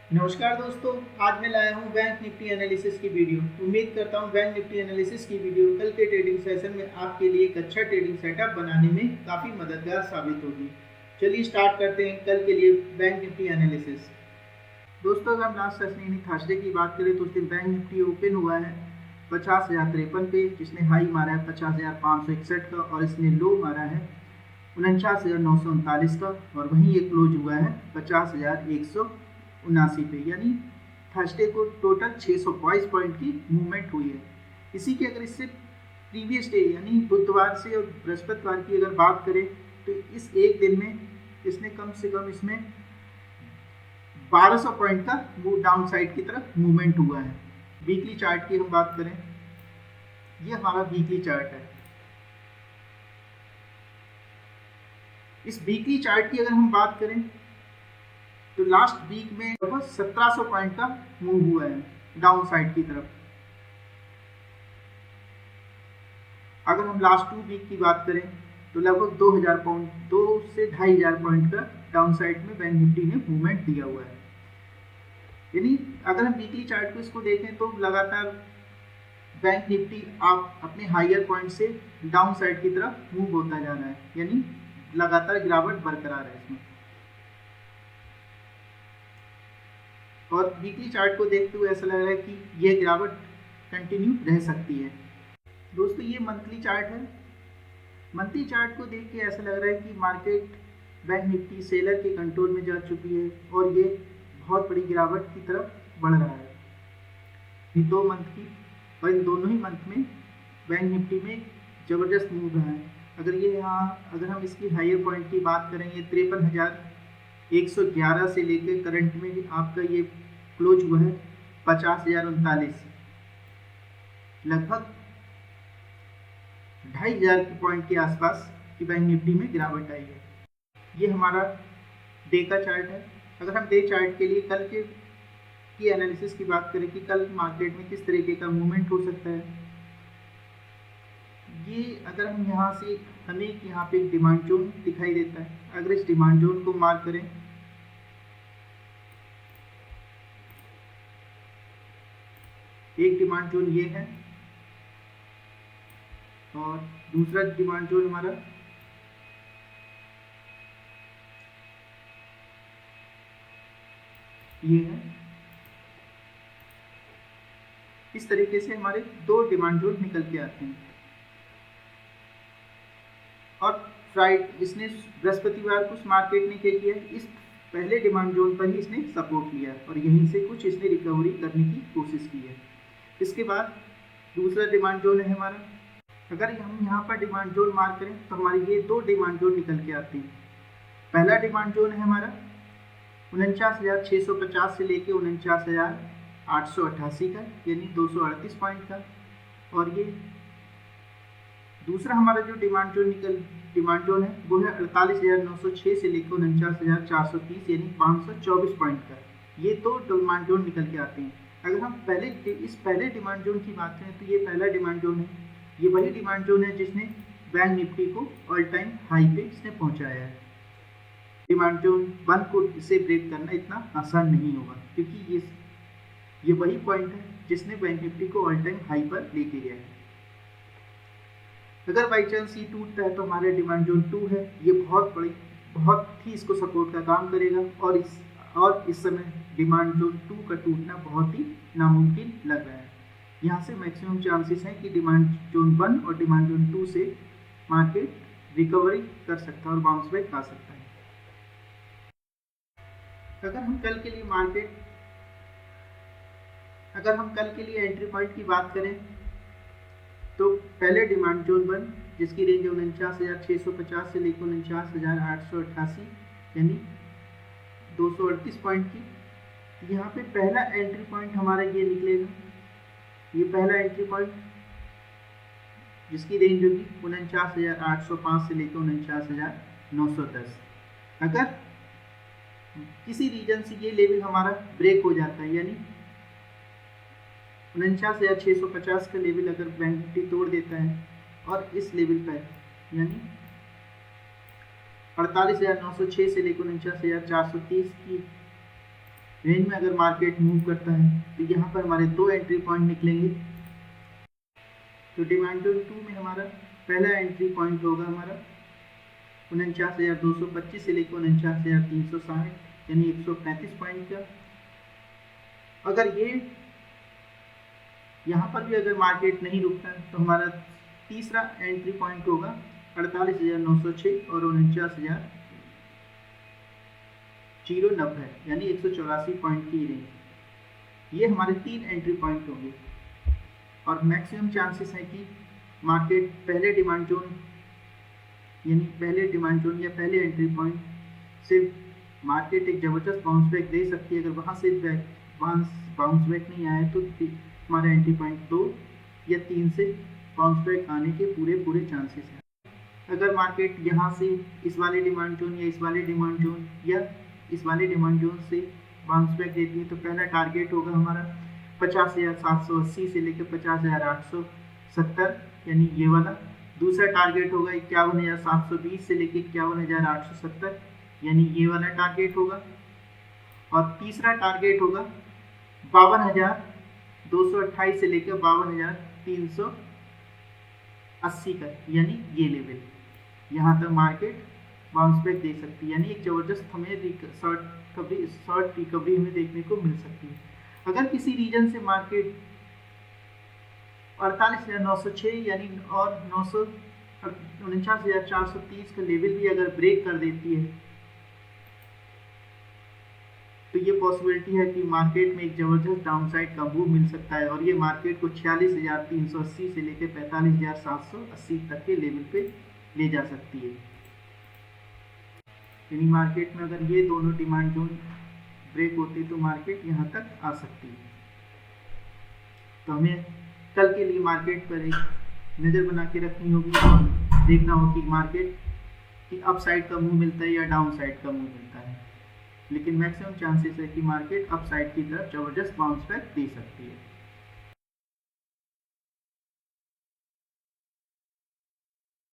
नमस्कार दोस्तों, आज मैं लाया हूं बैंक निफ्टी एनालिसिस की वीडियो। उम्मीद करता हूं बैंक निफ्टी एनालिसिस की वीडियो कल के ट्रेडिंग सेशन में आपके लिए एक अच्छा ट्रेडिंग सेटअप बनाने में काफ़ी मददगार साबित होगी। चलिए स्टार्ट करते हैं कल के लिए बैंक निफ्टी एनालिसिस। दोस्तों, अगर हम लास्ट सेशन यानी थर्सडे की बात करें तो उस दिन बैंक निफ्टी ओपन हुआ है 50,053 पे, जिसने हाई मारा है 50,561 का और इसने लो मारा है 49,939 का, और वहीं ये क्लोज हुआ है 50,179 पे। यानी थर्सडे को टोटल 622 पॉइंट की मूवमेंट हुई है। इसी के अगर इससे प्रीवियस डे यानी बुधवार से और बृहस्पतिवार की अगर बात करें तो इस एक दिन में इसने कम से कम इसमें 1200 पॉइंट का वो डाउन साइड की तरफ मूवमेंट हुआ है। वीकली चार्ट की हम बात करें, ये हमारा वीकली चार्ट है। इस वीकली चार्ट की अगर हम बात करें तो लास्ट वीक में लगभग 1700 पॉइंट का मूव हुआ है डाउन साइड की तरफ। अगर हम लास्ट 2 वीक की बात करें तो लगभग 2000 पॉइंट 2 से 2500 पॉइंट का डाउन साइड में बैंक निफ्टी ने मूवमेंट दिया हुआ है। यानी अगर हम वीकली चार्ट को इसको देखें तो लगातार बैंक निफ्टी आप अपने हायर पॉइंट से डाउन साइड की तरफ मूव होता जा रहा है, यानी लगातार गिरावट बरकरार है इसमें। और वीकली चार्ट को देखते हुए ऐसा लग रहा है कि यह गिरावट कंटिन्यू रह सकती है। दोस्तों, ये मंथली चार्ट है। मंथली चार्ट को देख के ऐसा लग रहा है कि मार्केट बैंक निफ्टी सेलर के कंट्रोल में जा चुकी है और ये बहुत बड़ी गिरावट की तरफ बढ़ रहा है। ये 2 मंथ की और इन दोनों ही मंथ में बैंक निफ्टी में ज़बरदस्त मूव रहा है। अगर ये यहाँ अगर हम इसकी हायर पॉइंट की बात करें, ये 53,111 से लेकर करंट में आपका ये क्लोज हुआ है 50,039, लगभग 2,500 पॉइंट के आसपास की बैंक निफ्टी में गिरावट आई है। ये हमारा डे का चार्ट है। अगर हम डे चार्ट के लिए कल के की एनालिसिस की बात करें कि कल मार्केट में किस तरीके का मूवमेंट हो सकता है, ये अगर हम यहाँ से हमें यहाँ पे एक डिमांड जोन दिखाई देता है। अगर इस डिमांड जोन को मार्क करें, एक डिमांड जोन ये है और दूसरा डिमांड जोन हमारा ये है। इस तरीके से हमारे 2 डिमांड जोन निकल के आते हैं। और इसने बृहस्पतिवार को मार्केट ने क्या किया, इस पहले डिमांड जोन पर ही इसने सपोर्ट लिया और यहीं से कुछ इसने रिकवरी करने की कोशिश की है। इसके बाद दूसरा डिमांड जोन है हमारा। अगर हम यहाँ पर डिमांड जोन मार्क करें तो हमारे ये 2 डिमांड जोन निकल के आते हैं। पहला डिमांड जोन है हमारा 49,650 से लेके 49,888 का, यानी 238 पॉइंट का। और ये दूसरा हमारा जो डिमांड जोन है वो है 48,906 से लेकर 49,430, यानी 524 पॉइंट का। ये 2 डिमांड जोन निकल के आते हैं। अगर हम इस पहले डिमांड जोन की बात करें तो ये पहला डिमांड जोन है। ये वही डिमांड जोन है जिसने बैंक निफ्टी को ऑल टाइम हाई पे इसने पहुंचाया है। डिमांड जोन 1 को इसे ब्रेक करना इतना आसान नहीं होगा, क्योंकि ये वही पॉइंट है जिसने बैंक निफ्टी को ऑल टाइम हाई पर लेके गया है। अगर बाई चांस ये टूटता है तो हमारे डिमांड जोन 2 है। ये बहुत ही इसको सपोर्ट का काम करेगा और इस समय डिमांड जोन 2 का टूटना बहुत ही नामुमकिन लग रहा है। यहाँ से मैक्सिमम चांसेस हैं कि डिमांड जोन 1 और डिमांड जोन 2 से मार्केट रिकवरी कर सकता है और बाउंस बैक आ सकता है। अगर हम कल के लिए एंट्री पॉइंट की बात करें तो पहले डिमांड जोन 1 जिसकी रेंज है 49,650 से लेकर 49,888, यानी 238 पॉइंट की। यहाँ पे पहला एंट्री पॉइंट हमारा ये निकलेगा। ये पहला एंट्री पॉइंट जिसकी रेंज होगी 49,805 से लेकर 49,910। अगर किसी रीजन से ये लेवल हमारा ब्रेक हो जाता है, यानी 49,650 का लेवल अगर बैंक निफ्टी तोड़ देता है और इस लेवल पर यानी 48,906 से लेकर 49,430 की रेंज में अगर मार्केट मूव करता है तो यहाँ पर हमारे 2 एंट्री पॉइंट निकलेंगे। तो डिमांड जोन 2 में हमारा पहला एंट्री पॉइंट होगा हमारा 49,225 से लेकर 49,360 यानी 135 पॉइंट का। अगर ये यहाँ पर भी अगर मार्केट नहीं रुकता है तो हमारा तीसरा एंट्री पॉइंट होगा 48,906 और 49,090 यानी 184 पॉइंट की रेंज। ये हमारे 3 एंट्री पॉइंट होंगे और मैक्सिमम चांसेस है कि मार्केट पहले डिमांड जोन या पहले एंट्री पॉइंट से मार्केट एक ज़बरदस्त बाउंस बैक दे सकती है। अगर वहाँ से बाउंस बैक नहीं आए तो हमारा एंट्री पॉइंट 2 या 3 से बाउंस बैक आने के पूरे चांसेस हैं। अगर मार्केट यहाँ से इस वाले डिमांड जोन या इस वाले डिमांड जोन या इस वाले डिमांड जोन से बाउंस बैक देती है तो पहला टारगेट होगा हमारा 50,780 से लेकर 50,870 यानी ये वाला। दूसरा टारगेट होगा 51,720 से लेकर 51,870 यानी ये वाला टारगेट होगा। और तीसरा टारगेट होगा 52,228 से लेकर 52,380 का यानी ये लेवल। यहाँ तक मार्केट बाउंस बैक दे सकती है, यानी एक ज़बरदस्त हमें शॉर्ट रिकवरी हमें देखने को मिल सकती है। अगर किसी रीजन से मार्केट 48,906 यानी और 49,430 का लेवल भी अगर ब्रेक कर देती है तो ये पॉसिबिलिटी है कि मार्केट में एक ज़बरदस्त डाउनसाइड का मूव मिल सकता है और ये मार्केट को 46,380 से लेकर 45,780 तक के लेवल पे ले जा सकती है। यानी मार्केट में अगर ये दोनों डिमांड जोन ब्रेक होते तो मार्केट यहाँ तक आ सकती है। तो हमें कल के लिए मार्केट पर एक नज़र बना के रखनी होगी और देखना होगा कि मार्केट की अप साइड का मूव मिलता है या डाउन साइड का मूव मिलता है। लेकिन मैक्सिमम चांसेस है कि मार्केट अप साइड की तरफ ज़बरदस्त बाउंस बैक दे सकती है।